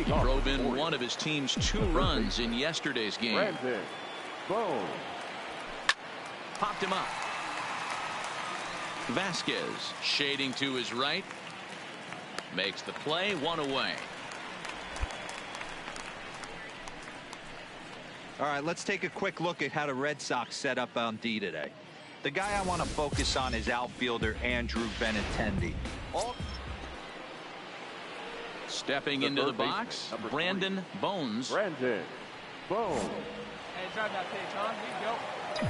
He drove in one of his team's 2 runs in yesterday's game. Popped him up. Vasquez shading to his right. Makes the play, 1 away. All right, let's take a quick look at how the Red Sox set up on D today. The guy I want to focus on is outfielder Andrew Benintendi. Stepping into the box, Brandon Bones. Brandon Bones. Hey, drive that pitch, huh? Here you go.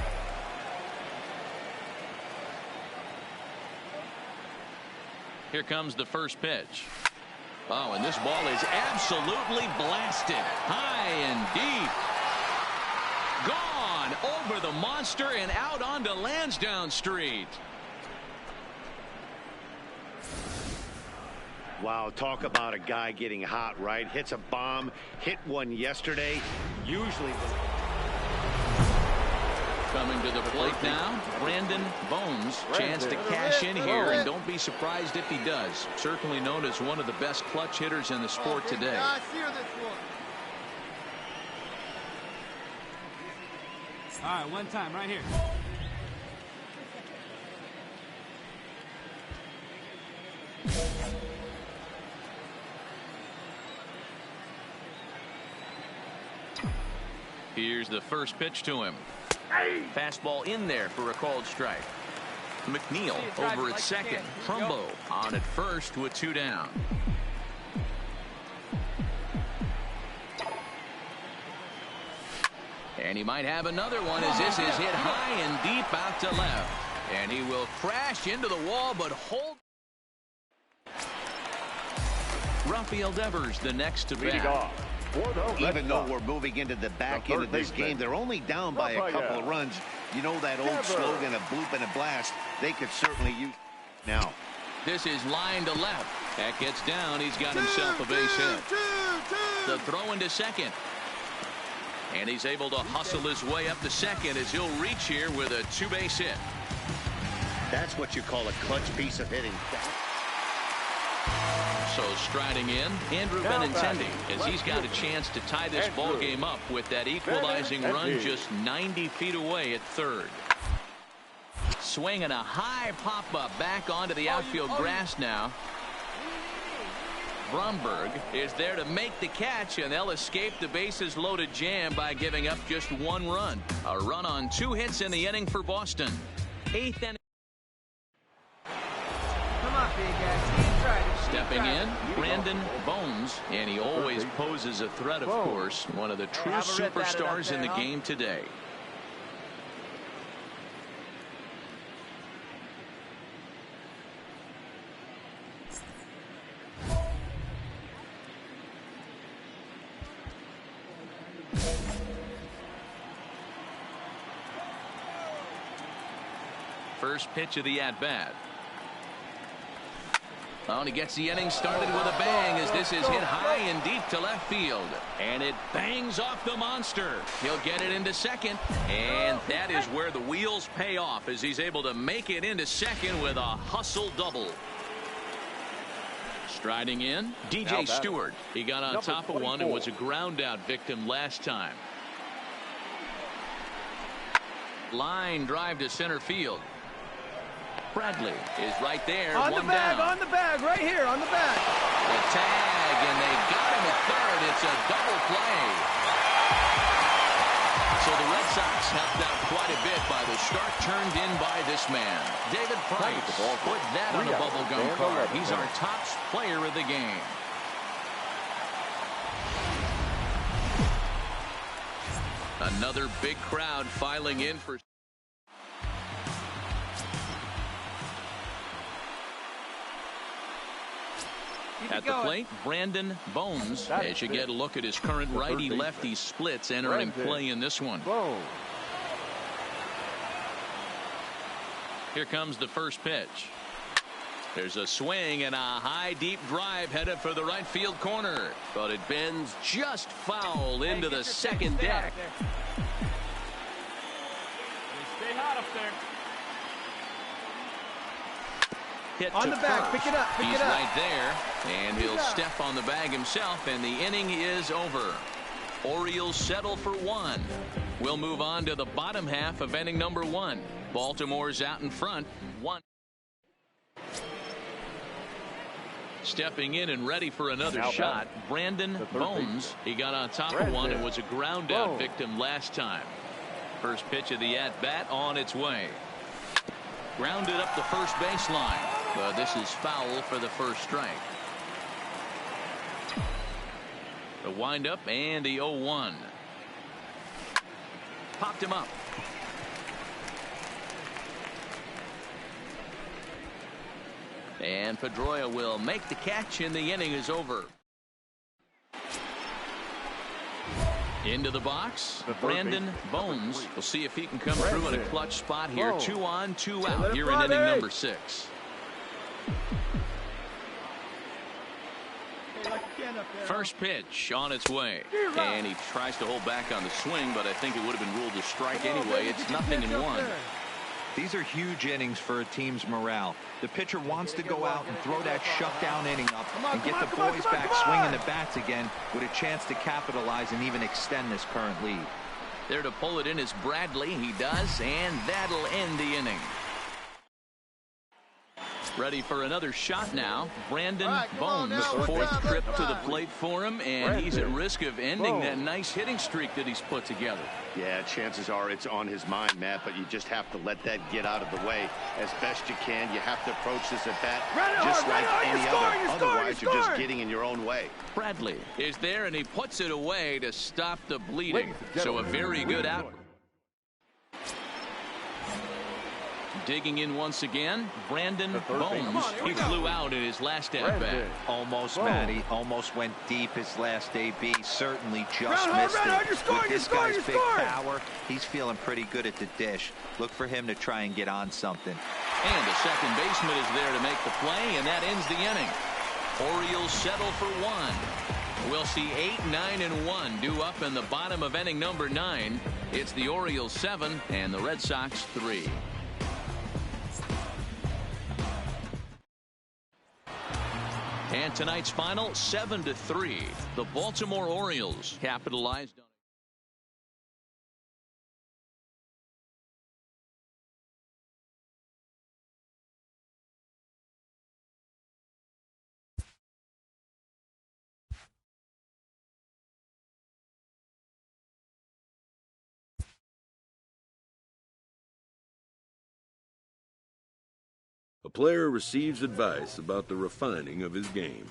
Here comes the first pitch. Oh, and this ball is absolutely blasted. High and deep. Gone over the monster and out onto Lansdowne Street. Wow, talk about a guy getting hot, right? Hits a bomb, hit one yesterday. Usually. Coming to the plate now, Brandon Bones. Chance to cash in here, and don't be surprised if he does. Certainly known as one of the best clutch hitters in the sport today. All right, one time right here. Here's the first pitch to him. Fastball in there for a called strike. McNeil over at second. Trumbo on at first with 2 down. And he might have another one as this is hit high and deep out to left. And he will crash into the wall but hold. Rafael Devers the next to bat. Even though we're moving into the back end of this game, they're only down by a couple of runs. You know that old slogan, a bloop and a blast. They could certainly use now. This is line to left. That gets down. He's got himself a base hit. The throw into second. And he's able to hustle his way up to second as he'll reach here with a 2-base hit. That's what you call a clutch piece of hitting. So striding in, Andrew Benintendi, as he's got a chance to tie this ball game up with that equalizing run just 90 feet away at third. Swinging a high pop-up back onto the outfield grass now. Bromberg is there to make the catch, and they'll escape the bases loaded jam by giving up just 1 run. A run on 2 hits in the inning for Boston. 8th inning. Come on, big guy. Stepping in, Brandon Bones, and he always poses a threat, of course. One of the true superstars in the game today. First pitch of the at-bat. Oh, and he gets the inning started with a bang as this is hit high and deep to left field. And it bangs off the monster. He'll get it into second. And that is where the wheels pay off as he's able to make it into second with a hustle double. Striding in, DJ Stewart. He got on top of one and was a ground out victim last time. Line drive to center field. Bradley is right there. On the bag, on the bag, right here, on the bag. The tag, and they got him at third. It's a double play. So the Red Sox helped out quite a bit by the start turned in by this man. David Price put that on the bubblegum card. He's our top player of the game. Another big crowd filing in for. At the plate, Brandon Bones, as you get a look at his current righty-lefty splits entering play in this one. Here comes the first pitch. There's a swing and a high, deep drive headed for the right field corner. But it bends just foul into the second deck. Stay hot up there. hit On to the bag, first. pick it up, pick He's it up. right there, and he'll step on the bag himself, and the inning is over. Orioles settle for one. We'll move on to the bottom half of inning number 1. Baltimore's out in front, 1. Stepping in and ready for another shot, Brandon Bones. He got on top of one and was a ground out victim last time. First pitch of the at-bat on its way. Grounded up the first baseline, but this is foul for the first strike. The windup and the 0-1. Popped him up. And Pedroia will make the catch, and the inning is over. Into the box, Brandon Bones. We'll see if he can come through in a clutch spot here. 2 on, 2 out here in inning number 6. First pitch on its way, and he tries to hold back on the swing, but I think it would have been ruled a strike anyway. It's 0-1. These are huge innings for a team's morale. The pitcher wants to go out and throw that shutdown inning up and get the boys back swinging the bats again with a chance to capitalize and even extend this current lead. There to pull it in is Bradley. He does, and that'll end the inning. Ready for another shot now. Brandon Bones, fourth trip to the plate for him, and he's at risk of ending that nice hitting streak that he's put together. Yeah, chances are it's on his mind, Matt, but you just have to let that get out of the way as best you can. You have to approach this at bat just like any other. Otherwise, you're just getting in your own way. Bradley is there, and he puts it away to stop the bleeding. So a very good out. Digging in once again, Brandon Bones. He flew out in his last at-bat. Almost, Matty. Almost went deep his last AB. Certainly just missed it. With this guy's big power, he's feeling pretty good at the dish. Look for him to try and get on something. And the second baseman is there to make the play, and that ends the inning. Orioles settle for 1. We'll see 8, 9, and 1 due up in the bottom of inning number 9. It's the Orioles 7 and the Red Sox 3. And tonight's final, 7-3. The Baltimore Orioles capitalized on A player receives advice about the refining of his game.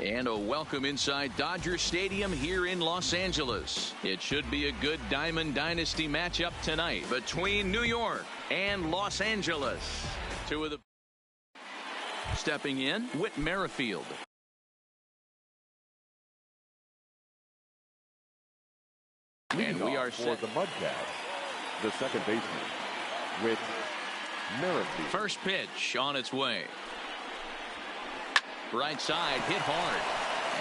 And a welcome inside Dodger Stadium here in Los Angeles. It should be a good Diamond Dynasty matchup tonight between New York and Los Angeles. Two of the stepping in, Whit Merrifield. And we are for set. the Mudcats, the second baseman, Whit Merrifield. First pitch on its way. Right side hit hard.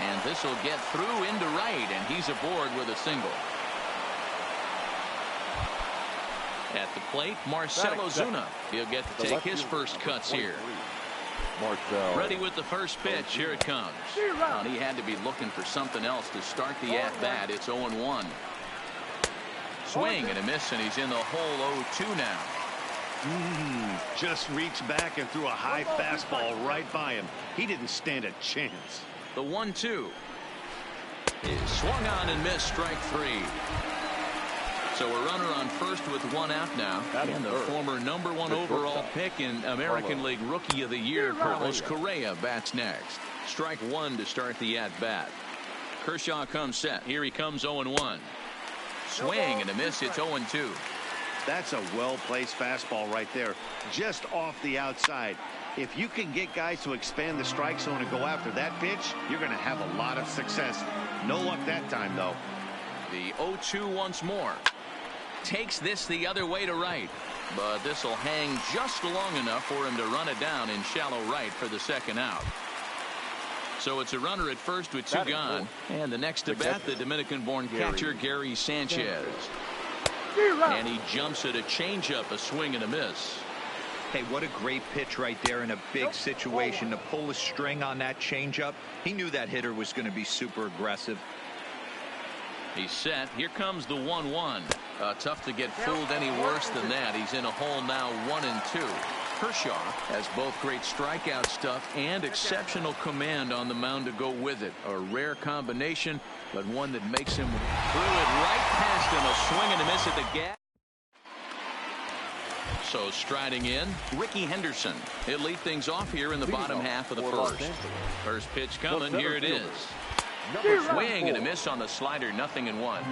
And this will get through into right, and he's aboard with a single. At the plate, Marcell Ozuna. He'll get to take his first cuts here. Marcell. Ready with the first pitch. Here it comes. And he had to be looking for something else to start the at-bat. It's 0-1. Swing and a miss, and he's in the hole 0-2 now. Just reached back and threw a high fastball right by him. He didn't stand a chance. The 1-2 is swung on and missed, strike three. So a runner on first with one out now. And the former #1 overall pick in American League Rookie of the Year, Carlos Correa, bats next. Strike one to start the at-bat. Kershaw comes set. Here he comes 0-1. Swing and a miss. It's 0-2. That's a well-placed fastball right there, just off the outside. If you can get guys to expand the strike zone and go after that pitch, you're going to have a lot of success. No luck that time, though. The 0-2 once more. Takes this the other way to right. But this will hang just long enough for him to run it down in shallow right for the second out. So it's a runner at first with two gone. And the next to bat, the Dominican-born catcher, Gary Sanchez. And he jumps at a changeup, a swing and a miss. Hey, what a great pitch right there in a big situation to pull a string on that changeup. He knew that hitter was going to be super aggressive. He's set. Here comes the 1-1. Tough to get fooled any worse than that. He's in a hole now 1-2. Kershaw has both great strikeout stuff and exceptional command on the mound to go with it. A rare combination, but one that makes him throw it right past him. A swing and a miss at the gap. So striding in, Ricky Henderson. He'll lead things off here in the bottom half of the first. First pitch coming. Here it is. Swing and a miss on the slider. 0-1.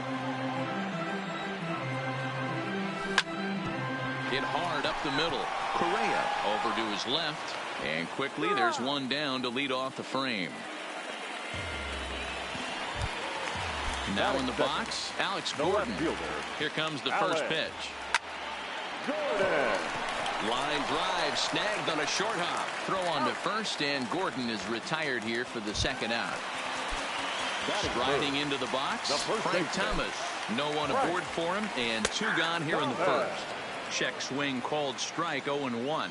Hit hard up the middle. Correa over to his left. And quickly there's one down to lead off the frame. Now in the box, Alex Gordon. Here comes the first pitch. Line drive snagged on a short hop. Throw on to first, and Gordon is retired here for the second out. Striding into the box, Frank Thomas. No one aboard for him, and two gone here in the first. Check swing called strike. 0-1.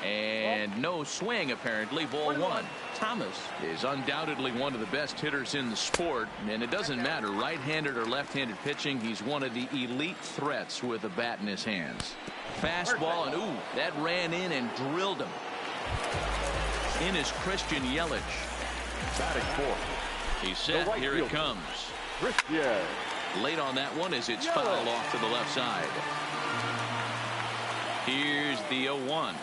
And no swing apparently. Ball one. Thomas is undoubtedly one of the best hitters in the sport, and it doesn't matter right-handed or left-handed pitching. He's one of the elite threats with a bat in his hands. Fastball, and ooh, that ran in and drilled him. In is Christian Yelich. Batting fourth. He's set. Here it comes. Late on that one as it's fouled off to the left side. Here's the 0-1.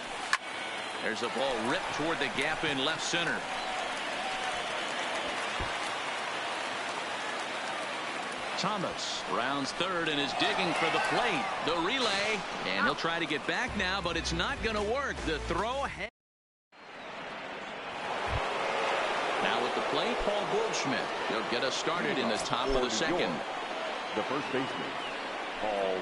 There's a ball ripped toward the gap in left center. Thomas rounds third and is digging for the plate. The relay, and he'll try to get back now, but it's not going to work. The throw ahead. Now at the plate, Paul Goldschmidt. He'll get us started in the top of the second. The first baseman, Paul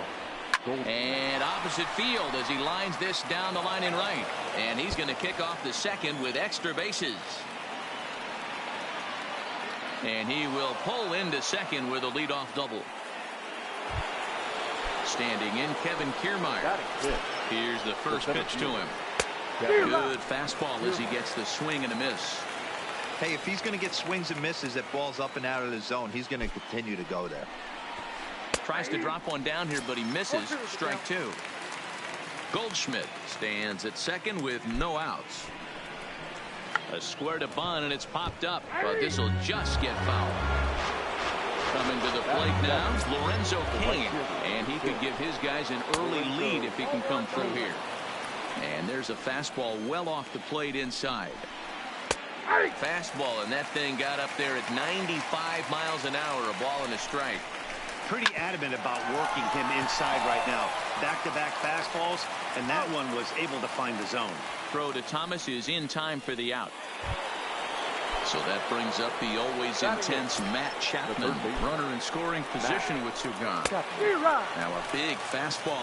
Goldschmidt. And opposite field as he lines this down the line in right. And he's going to kick off the second with extra bases. And he will pull into second with a leadoff double. Standing in, Kevin Kiermaier. Here's the first pitch to him. Good fastball as he gets the swing and a miss. Hey, if he's going to get swings and misses at balls up and out of the zone, he's going to continue to go there. Tries to drop one down here, but he misses. Strike two. Goldschmidt stands at second with no outs. A square to bunt, and it's popped up, but this will just get fouled. Coming to the plate now, Lorenzo Cain, and he could give his guys an early lead if he can come through here. And there's a fastball well off the plate inside. Fastball, and that thing got up there at 95 miles an hour, a ball and a strike. Pretty adamant about working him inside right now. Back-to-back fastballs, and that one was able to find the zone. Throw to Thomas is in time for the out. So that brings up the always intense Matt Chapman. Runner in scoring position with two gone. Now a big fastball.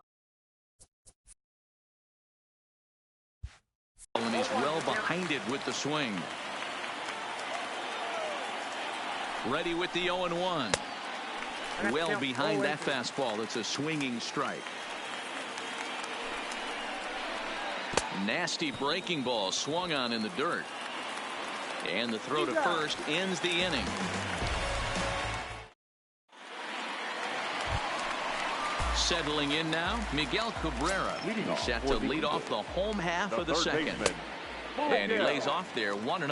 And he's well behind it with the swing. Ready with the 0-1. Well behind that fastball. It's a swinging strike. Nasty breaking ball swung on in the dirt. And the throw to first ends the inning. Settling in now, Miguel Cabrera. Set to lead off the home half of the second. And he lays off there 1-0.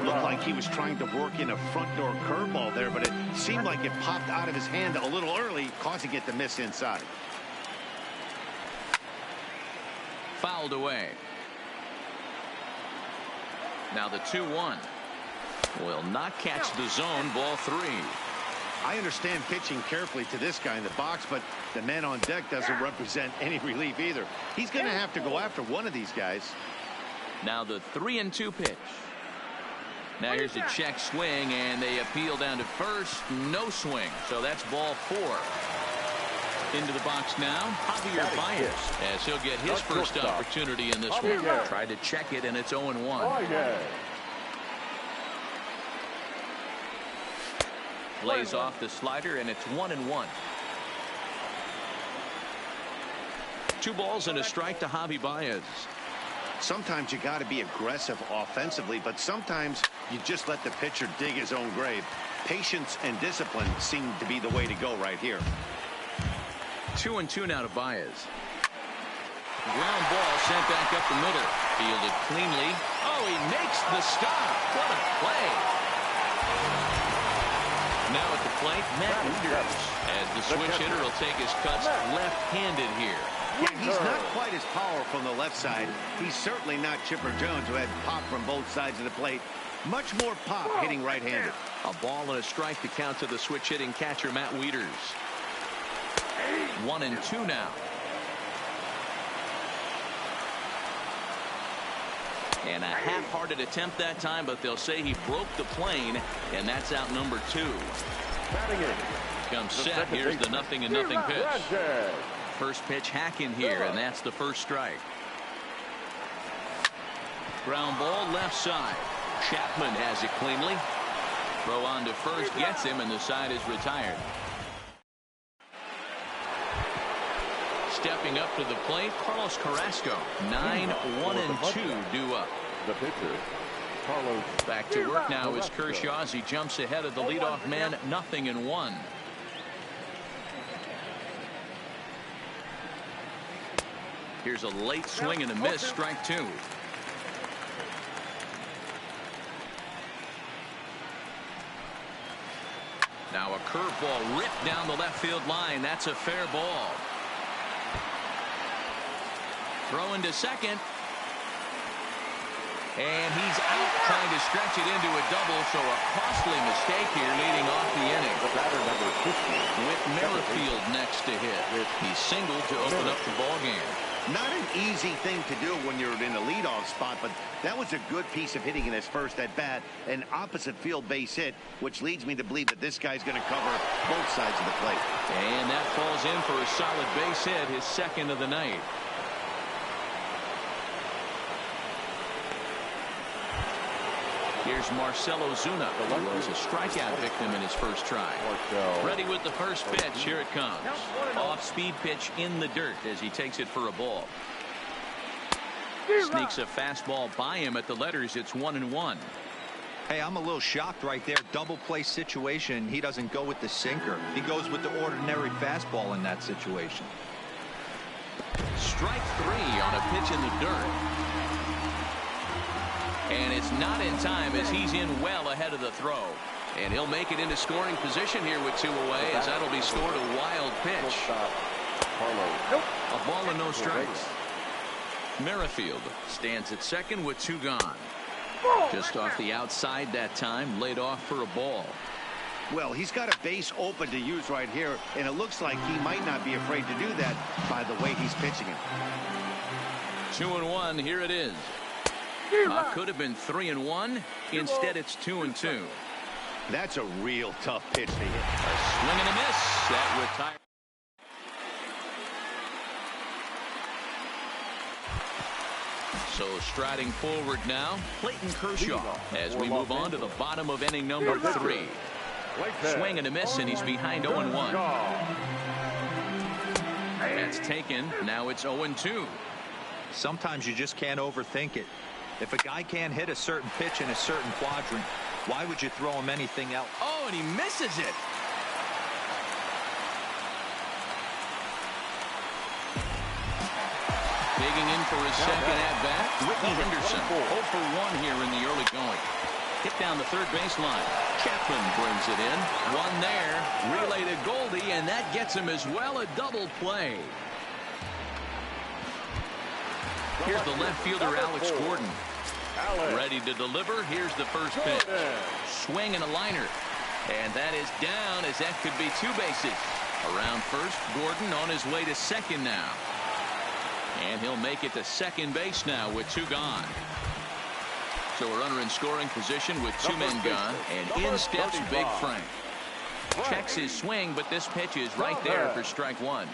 Looked like he was trying to work in a front door curveball there, but it seemed like it popped out of his hand a little early, causing it to miss inside. Fouled away. Now the 2-1 will not catch the zone. Ball 3. I understand pitching carefully to this guy in the box, but the man on deck doesn't represent any relief either. He's going to have to go after one of these guys. Now the 3-2 pitch. Now here's a check swing, and they appeal down to first. No swing. So that's ball 4. Into the box now, Javier Baez, as he'll get his first opportunity in this one. Tried to check it, and it's 0-1. Lays off the slider, and it's 1-1. 2 balls and a strike to Javi Baez. Sometimes you got to be aggressive offensively, but sometimes you just let the pitcher dig his own grave. Patience and discipline seem to be the way to go right here. 2-2 now to Baez. Ground ball sent back up the middle. Fielded cleanly. Oh, he makes the stop. What a play. Now at the plate, Matt Wieters, as the switch hitter will take his cuts left-handed here. Yeah, he's not quite as powerful on the left side. He's certainly not Chipper Jones, who had pop from both sides of the plate. Much more pop hitting right-handed. A ball and a strike to count to the switch-hitting catcher, Matt Wieters. 1-2 now. And a half-hearted attempt that time, but they'll say he broke the plane, and that's out number 2. Comes set. Here's the 0-0 pitch. First pitch hack in here, and that's the first strike. Ground ball left side. Chapman has it cleanly. Throw on to first, gets him, and the side is retired. Stepping up to the plate, Carlos Carrasco. 9-1-2 due up. The pitcher, Carlos. Back to work now is Kershaw as he jumps ahead of the leadoff man. 0-1. Here's a late swing and a miss. Strike 2. Now a curveball ripped down the left field line. That's a fair ball. Throwing to second. And he's out trying to stretch it into a double, so a costly mistake here leading off the inning. With Merrifield next to hit. He singled to open up the ball game. Not an easy thing to do when you're in a leadoff spot, but that was a good piece of hitting in his first at bat. An opposite field base hit, which leads me to believe that this guy's going to cover both sides of the plate. And that falls in for a solid base hit, his second of the night. Here's Marcell Ozuna, who was a strikeout victim in his first try. Ready with the first pitch. Here it comes. Off-speed pitch in the dirt as he takes it for a ball. Sneaks a fastball by him at the letters. It's 1-1. Hey, I'm a little shocked right there. Double play situation. He doesn't go with the sinker. He goes with the ordinary fastball in that situation. Strike 3 on a pitch in the dirt. And it's not in time as he's in well ahead of the throw. And he'll make it into scoring position here with 2 away, as that'll be scored a wild pitch. A ball and no strikes. Merrifield stands at second with 2 gone. Just off the outside that time, laid off for a ball. Well, he's got a base open to use right here, and it looks like he might not be afraid to do that by the way he's pitching it. 2-1, here it is. Could have been 3-1. Instead, it's 2-2. That's a real tough pitch to hit. A swing and a miss. That retires. So striding forward now, Clayton Kershaw, as we move on to the bottom of inning number 3. Swing and a miss, and he's behind 0-1. That's taken. Now it's 0-2. Sometimes you just can't overthink it. If a guy can't hit a certain pitch in a certain quadrant, why would you throw him anything else? Oh, and he misses it. Digging in for his second at-bat, Ricky Henderson. 0 for 1 here in the early going. Hit down the third baseline. Chapman brings it in. One there. Relay to Goldie, and that gets him as well a double play. Here's the left fielder, Alex Gordon. Ready to deliver. Here's the first pitch. Swing and a liner. And that is down, as that could be 2 bases. Around first, Gordon on his way to second now. And he'll make it to second base now with 2 gone. So a runner in scoring position with 2 men gone. And in steps Big Frank. Checks his swing, but this pitch is right there for strike 1.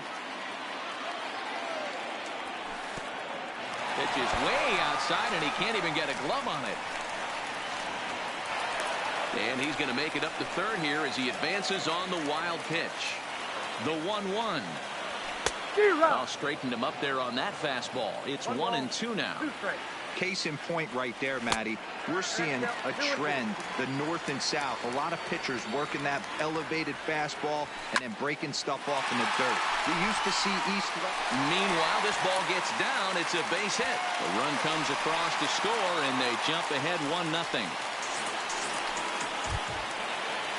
Pitch is way outside, and he can't even get a glove on it. And he's going to make it up to third here as he advances on the wild pitch. The 1-1. Well, straightened him up there on that fastball. It's 1-2 now. Case in point right there, Matty. We're seeing a trend, the north and south. A lot of pitchers working that elevated fastball and then breaking stuff off in the dirt. We used to see east-west. Meanwhile, this ball gets down. It's a base hit. The run comes across to score, and they jump ahead 1-0.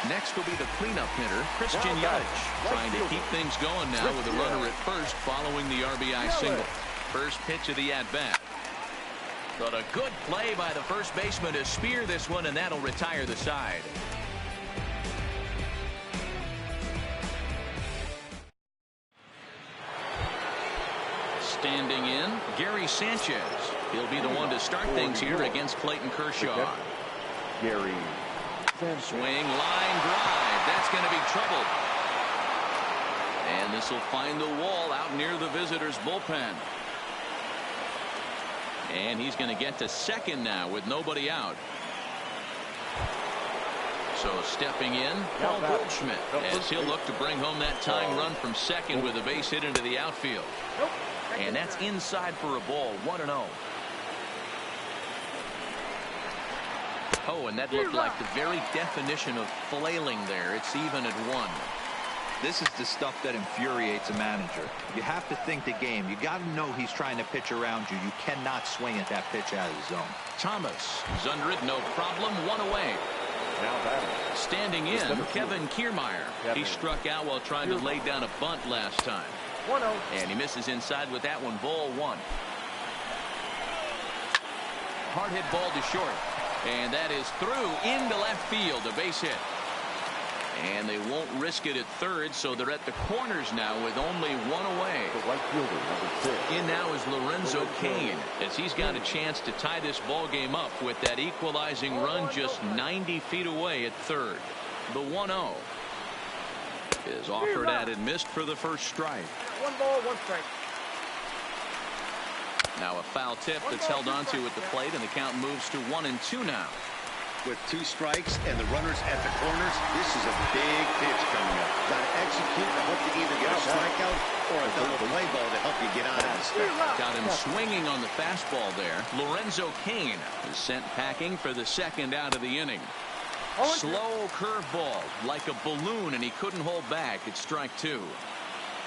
Next will be the cleanup hitter, Christian Yelich, trying to keep things going now with a runner at first following the RBI single. First pitch of the at-bat. But a good play by the first baseman to spear this one, and that'll retire the side. Standing in, Gary Sanchez. He'll be the one to start things here against Clayton Kershaw. Gary. Swing, line drive. That's going to be trouble. And this will find the wall out near the visitors' bullpen. And he's going to get to second now with nobody out. So stepping in, Paul Goldschmidt, as he'll look to bring home that tying run from second with a base hit into the outfield. And that's inside for a ball, 1-0. Oh, and that looked like the very definition of flailing there. It's even at 1. This is the stuff that infuriates a manager. You have to think the game. You got to know he's trying to pitch around you. You cannot swing at that pitch out of the zone. Thomas is under it, no problem, 1 away. Standing in, Kevin Kiermaier. He struck out while trying to lay down a bunt last time. And he misses inside with that one, ball 1. Hard hit ball to short. And that is through into left field, a base hit. And they won't risk it at third, so they're at the corners now with only 1 away. The right fielder, number 6. In now is Lorenzo Cain, as he's got a chance to tie this ball game up with that equalizing run just 90 feet away at third. The 1-0 is offered at and missed for the first strike. 1 ball, 1 strike. Now a foul tip that's held onto at the plate, and the count moves to 1-2 now. With 2 strikes and the runners at the corners, this is a big pitch coming up. Got to execute and hope to either get a strikeout or a double play ball to help you get out of this. Got him swinging on the fastball there. Lorenzo Cain is sent packing for the second out of the inning. Slow curveball like a balloon, and he couldn't hold back. It's strike 2.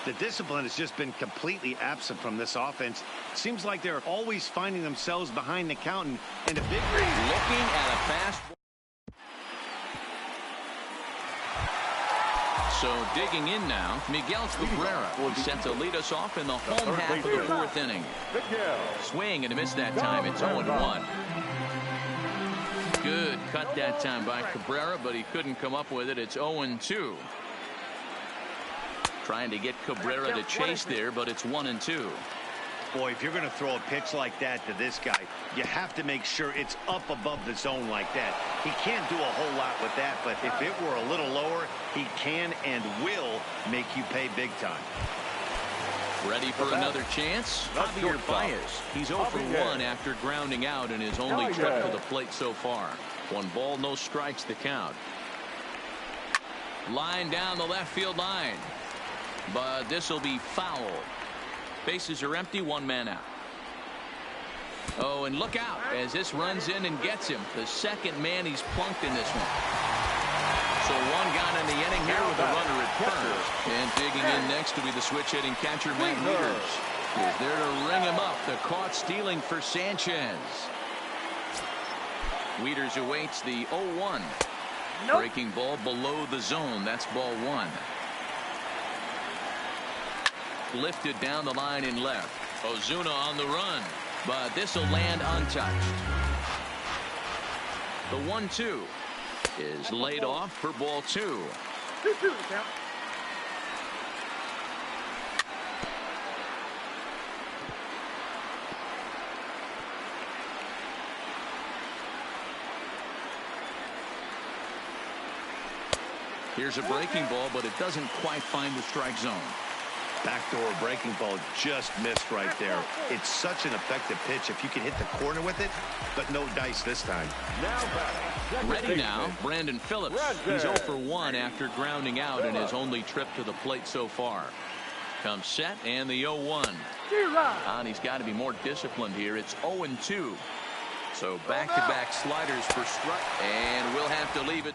The discipline has just been completely absent from this offense. Seems like they're always finding themselves behind the count, and a big reason. Looking at a fastball. So digging in now, Miguel Cabrera set to lead us off in the home half of the 4th inning. Swing and a miss that time. It's 0-1. Good cut that time by Cabrera, but he couldn't come up with it. It's 0-2. Trying to get Cabrera to chase there, but it's 1-2. Boy, if you're going to throw a pitch like that to this guy, you have to make sure it's up above the zone like that. He can't do a whole lot with that, but if it were a little lower, he can and will make you pay big time. Ready for another chance? Javier Baez. He's 0 for 1 after grounding out in his only trip to the plate so far. 1 ball, no strikes the count. Line down the left field line. But this will be foul. Bases are empty, 1 man out. Oh, and look out as this runs in and gets him. The second man he's plunked in this one. So 1 gone in the inning here with a runner at first. And digging in next to be the switch hitting catcher Matt Wieters. Is there to ring him up. The caught stealing for Sanchez. Wieters awaits the 0-1. Breaking ball below the zone. That's ball 1. Lifted down the line in left. Ozuna on the run. But this will land untouched. The 1-2 is laid off for ball 2. Here's a breaking ball, but it doesn't quite find the strike zone. Backdoor breaking ball just missed right there. It's such an effective pitch if you can hit the corner with it, but no dice this time. Ready now, Brandon Phillips. He's 0 for 1 after grounding out in his only trip to the plate so far. Comes set and the 0-1. And he's got to be more disciplined here. It's 0-2. So back-to-back sliders for strike, and we'll have to leave it.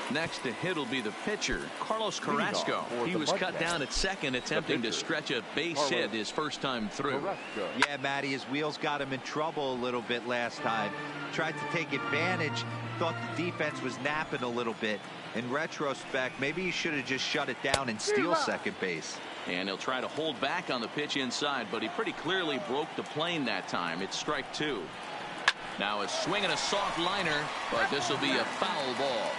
Next to hit will be the pitcher, Carlos Carrasco. He was cut down at second, attempting to stretch a base hit his first time through. Yeah, Matty, his wheels got him in trouble a little bit last time. Tried to take advantage, thought the defense was napping a little bit. In retrospect, maybe he should have just shut it down and steal second base. And he'll try to hold back on the pitch inside, but he pretty clearly broke the plane that time. It's strike 2. Now a swing and a soft liner, but this will be a foul ball.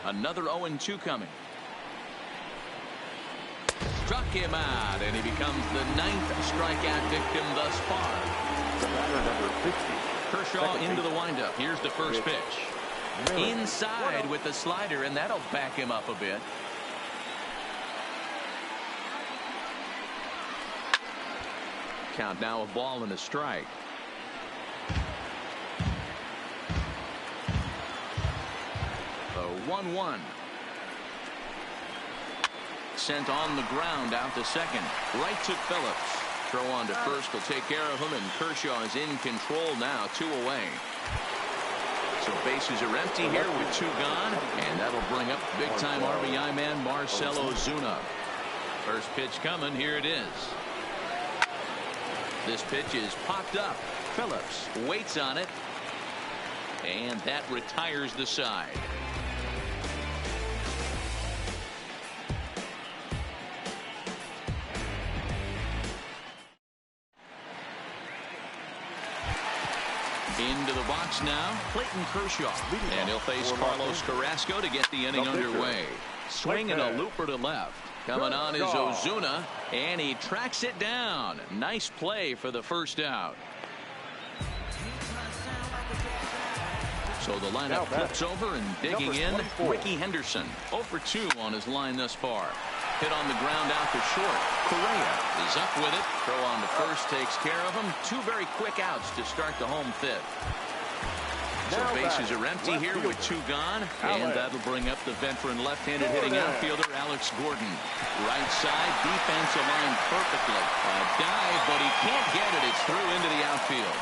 Another 0-2 coming. Struck him out, and he becomes the 9th strikeout victim thus far. Kershaw into the windup. Here's the first pitch. Inside with the slider, and that'll back him up a bit. Count now, a ball and a strike. The 1-1. Sent on the ground out to second. Right to Phillips. Throw on to first will take care of him, and Kershaw is in control now, 2 away. So bases are empty here with 2 gone, and that'll bring up big-time RBI man Marcell Ozuna. First pitch coming. Here it is. This pitch is popped up. Phillips waits on it, and that retires the side. Into the box now, Clayton Kershaw, and he'll face Carlos Carrasco to get the inning underway. Swing and a looper to left. Coming on is Ozuna, and he tracks it down. Nice play for the first out. So the lineup flips over, and digging in, Ricky Henderson. 0 for 2 on his line thus far. Hit on the ground out to short. Correa is up with it. Throw on to first takes care of him. 2 very quick outs to start the home 5th. So bases are empty here with 2 gone, and that'll bring up the veteran left-handed hitting outfielder Alex Gordon. Right side, defense aligned perfectly. A dive, but he can't get it. It's through into the outfield.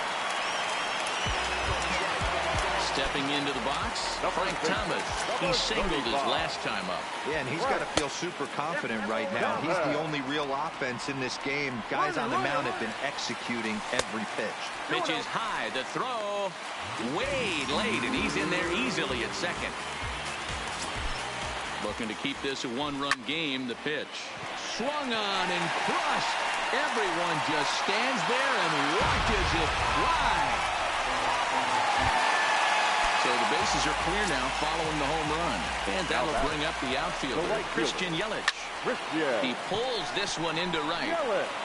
Stepping into the box, Frank Thomas. He singled his last time up. Yeah, and he's got to feel super confident right now. He's the only real offense in this game. Guys on the mound have been executing every pitch. Pitch is high. The throw way late, and he's in there easily at second. Looking to keep this a one-run game. The pitch. Swung on and crushed. Everyone just stands there and watches it fly. So the bases are clear now following the home run. And that'll bring up the outfielder, Christian Yelich. He pulls this one into right.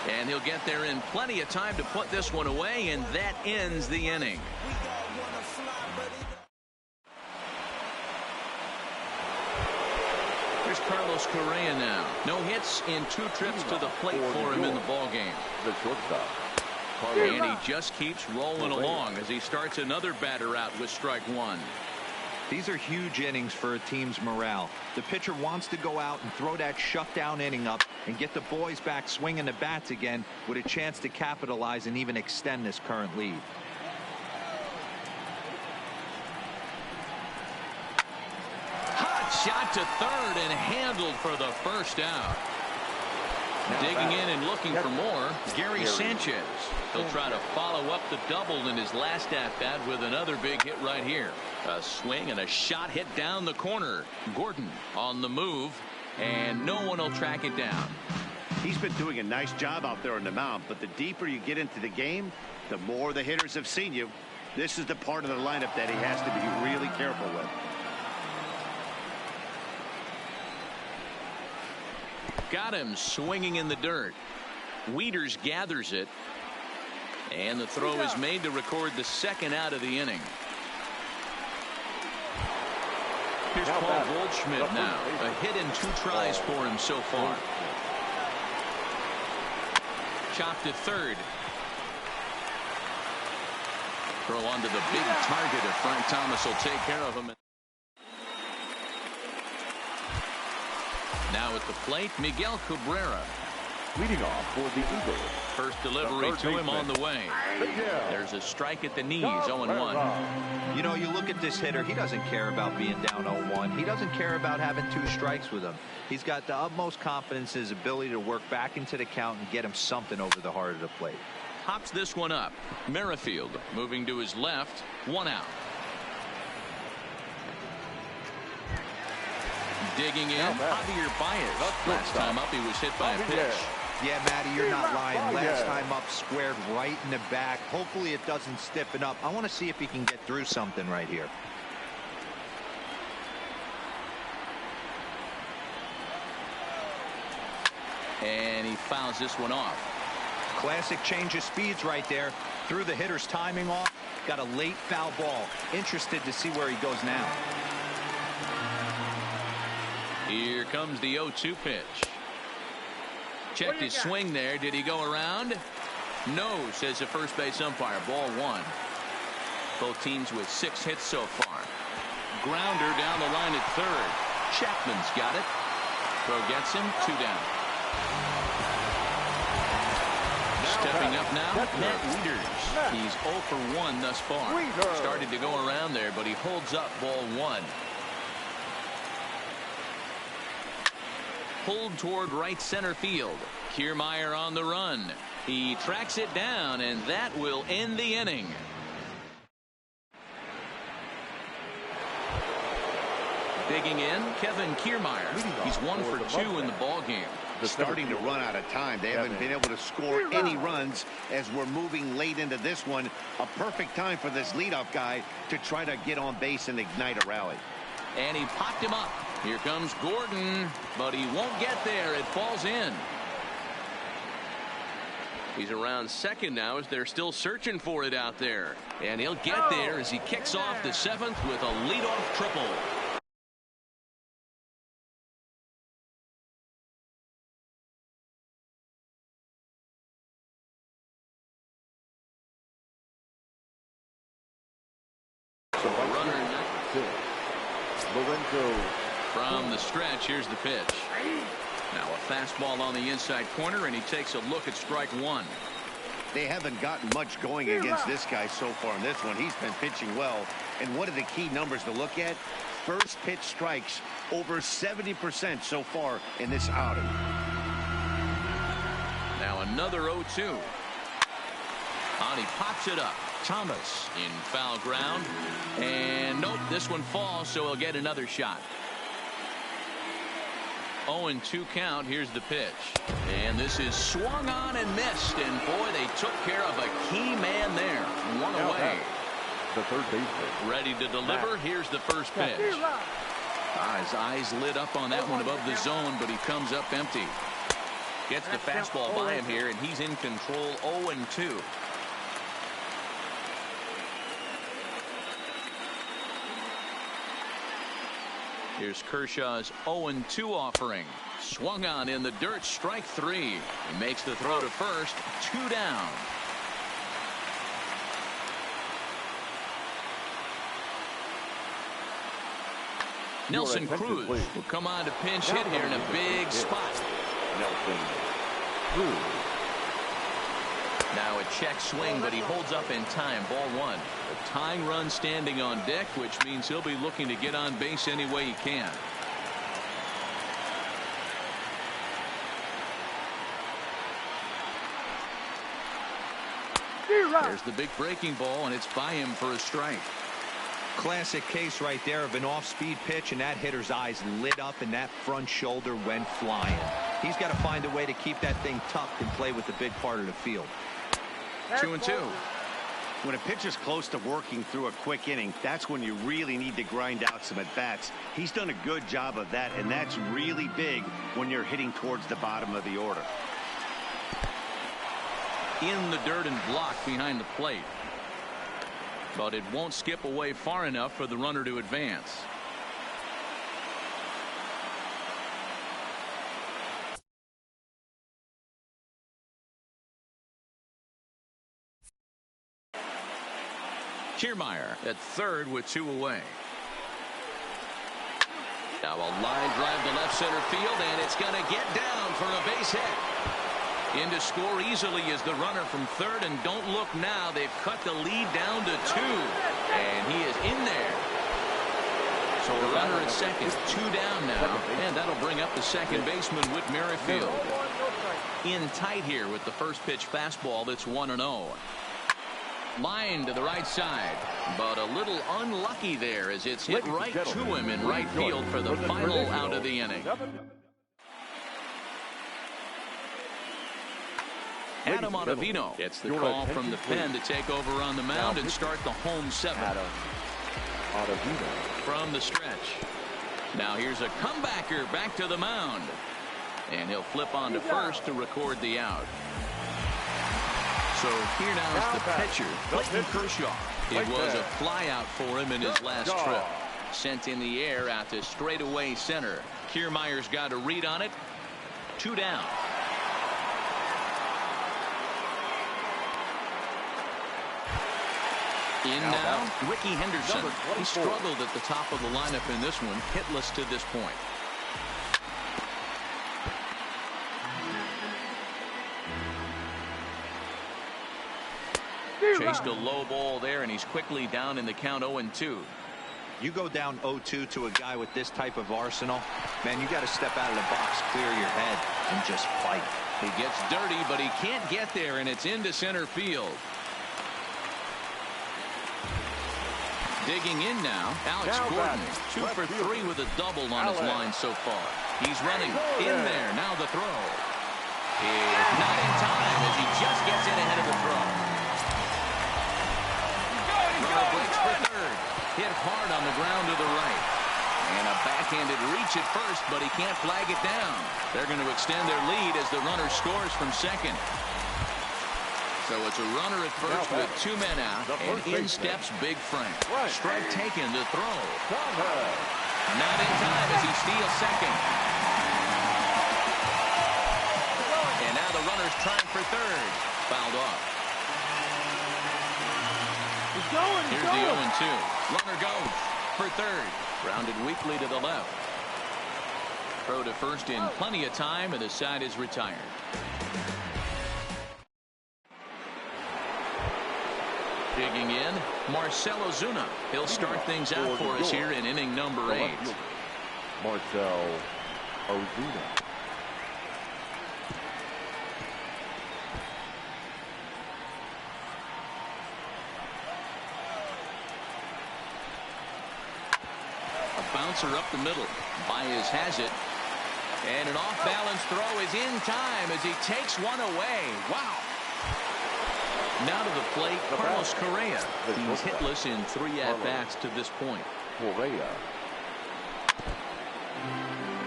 And he'll get there in plenty of time to put this one away, and that ends the inning. Here's Carlos Correa now. No hits in 2 trips to the plate for him in the ballgame. The shortstop. And he just keeps rolling along as he starts another batter out with strike 1. These are huge innings for a team's morale. The pitcher wants to go out and throw that shutdown inning up and get the boys back swinging the bats again with a chance to capitalize and even extend this current lead. Hot shot to third and handled for the first out. Digging in and looking for more, Gary Sanchez. He'll try to follow up the double in his last at-bat with another big hit right here. A swing and a shot hit down the corner. Gordon on the move, and no one will track it down. He's been doing a nice job out there on the mound, but the deeper you get into the game, the more the hitters have seen you. This is the part of the lineup that he has to be really careful with. Got him swinging in the dirt. Wieters gathers it. And the throw is made to record the second out of the inning. Here's Paul Goldschmidt now. A hit in 2 tries for him so far. Chopped to third. Throw onto the big target if Frank Thomas will take care of him. Now at the plate, Miguel Cabrera. Leading off for the Eagles. First delivery to him on the way. There's a strike at the knees, 0-1. You know, you look at this hitter, he doesn't care about being down 0-1. He doesn't care about having 2 strikes with him. He's got the utmost confidence in his ability to work back into the count and get him something over the heart of the plate. Hops this one up. Merrifield moving to his left, 1 out. Digging in, Javier Baez. Last time up, he was hit by a pitch. Yeah, Matty, you're not lying. Last time up, squared right in the back. Hopefully it doesn't stiffen up. I want to see if he can get through something right here. And he fouls this one off. Classic change of speeds right there. Threw the hitter's timing off. Got a late foul ball. Interested to see where he goes now. Here comes the 0-2 pitch. Checked his swing there. Did he go around? No, says the first base umpire. Ball 1. Both teams with 6 hits so far. Grounder down the line at third. Chapman's got it. Throw gets him. 2 down. Stepping up now, Matt Wieters. He's 0 for 1 thus far. Started to go around there, but he holds up ball 1. Pulled toward right center field. Kiermaier on the run. He tracks it down, and that will end the inning. Digging in, Kevin Kiermaier. He's 1 for 2 in the ballgame. Starting to run out of time. They haven't been able to score any runs as we're moving late into this one. A perfect time for this leadoff guy to try to get on base and ignite a rally. And he popped him up. Here comes Gordon, but he won't get there. It falls in. He's around second now as they're still searching for it out there. And he'll get there as he kicks off the 7th with a leadoff triple. From the stretch, here's the pitch. Now a fastball on the inside corner, and he takes a look at strike 1. They haven't gotten much going against this guy so far in this one. He's been pitching well. And what are the key numbers to look at? First pitch strikes over 70% so far in this outing. Now another 0-2. And he pops it up. Thomas in foul ground. And nope, this one falls, so he'll get another shot. 0-2 count. Here's the pitch. And this is swung on and missed. And boy, they took care of a key man there. One away. The third baseman. Ready to deliver. Here's the first pitch. His eyes lit up on that one above the zone, but he comes up empty. Gets the fastball by him here, and he's in control. 0-2. Here's Kershaw's 0-2 offering. Swung on in the dirt, strike 3. He makes the throw to first, 2 down. Nelson Cruz will come on to pinch hit here in a big spot. Nelson Cruz. Now a check swing, but he holds up in time. Ball 1. A tying run standing on deck, which means he'll be looking to get on base any way he can. There's the big breaking ball, and it's by him for a strike. Classic case right there of an off-speed pitch, and that hitter's eyes lit up and that front shoulder went flying. He's got to find a way to keep that thing tucked and play with the big part of the field. 2-2. When a pitcher's close to working through a quick inning, that's when you really need to grind out some at-bats. He's done a good job of that, and that's really big when you're hitting towards the bottom of the order. In the dirt and blocked behind the plate. But it won't skip away far enough for the runner to advance. Kiermaier at third with 2 away. Now a line drive to left center field, and it's going to get down for a base hit. In to score easily is the runner from third, and don't look now. They've cut the lead down to 2, and he is in there. So the runner at second, 2 down now, and that'll bring up the second baseman, Whit Merrifield. In tight here with the first pitch fastball that's 1-0. Line to the right side, but a little unlucky there as it's hit right to him in right field for the final out of the inning. Adam Ottavino gets the call from the pen to take over on the mound and start the home 7. From the stretch. Now here's a comebacker back to the mound. And he'll flip on to first to record the out. So here now is the pitcher, Clayton Kershaw. It was a fly out for him in his last trip. Sent in the air out to straightaway center. Kiermaier's got a read on it. 2 down. In now, Ricky Henderson. He struggled at the top of the lineup in this one, hitless to this point. Chased a low ball there, and he's quickly down in the count 0-2. You go down 0-2 to a guy with this type of arsenal, man, you got to step out of the box, clear your head, and just fight. He gets dirty, but he can't get there, and it's into center field. Digging in now, Alex Gordon, 2 for 3 with a double on his line so far. He's running in there. Now the throw. It's not in time as he just gets in ahead of the throw. Runner breaks for third. Hit hard on the ground to the right. And a backhanded reach at first, but he can't flag it down. They're going to extend their lead as the runner scores from second. So it's a runner at first with 2 men out, and in steps Big Frank. Strike taken to throw. Not in time as he steals second. And now the runner's trying for third. Fouled off. Here's the 0-2. Runner goes for third. Grounded weakly to the left. Throw to first in plenty of time, and the side is retired. Digging in, Marcell Ozuna. He'll start things out for us here in inning number 8. Marcell Ozuna. A bouncer up the middle. Baez has it. And an off-balance throw is in time as he takes one away. Wow. Now to the plate, Carlos Correa. He's hitless in 3 at-bats to this point. Correa.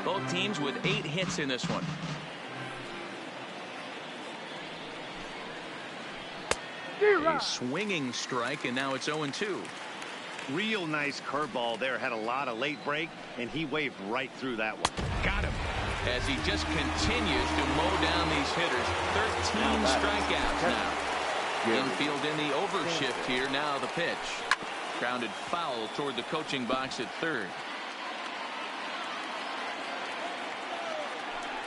Both teams with 8 hits in this one. A swinging strike, and now it's 0-2. Real nice curveball there. Had a lot of late break, and he waved right through that one. Got him. As he just continues to mow down these hitters. 13 strikeouts now. Infield in the overshift here. Now the pitch. Grounded foul toward the coaching box at third.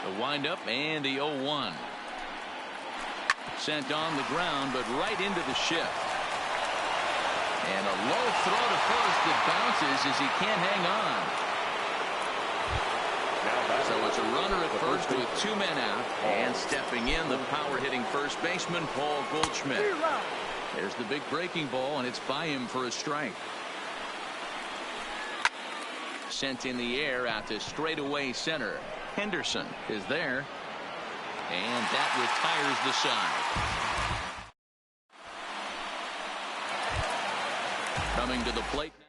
The windup and the 0-1. Sent on the ground, but right into the shift. And a low throw to first that bounces as he can't hang on. So it's a runner at first with 2 men out. And stepping in, the power-hitting first baseman, Paul Goldschmidt. There's the big breaking ball, and it's by him for a strike. Sent in the air out to straightaway center. Henderson is there. And that retires the side. Coming to the plate now.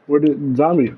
Where did Zombie?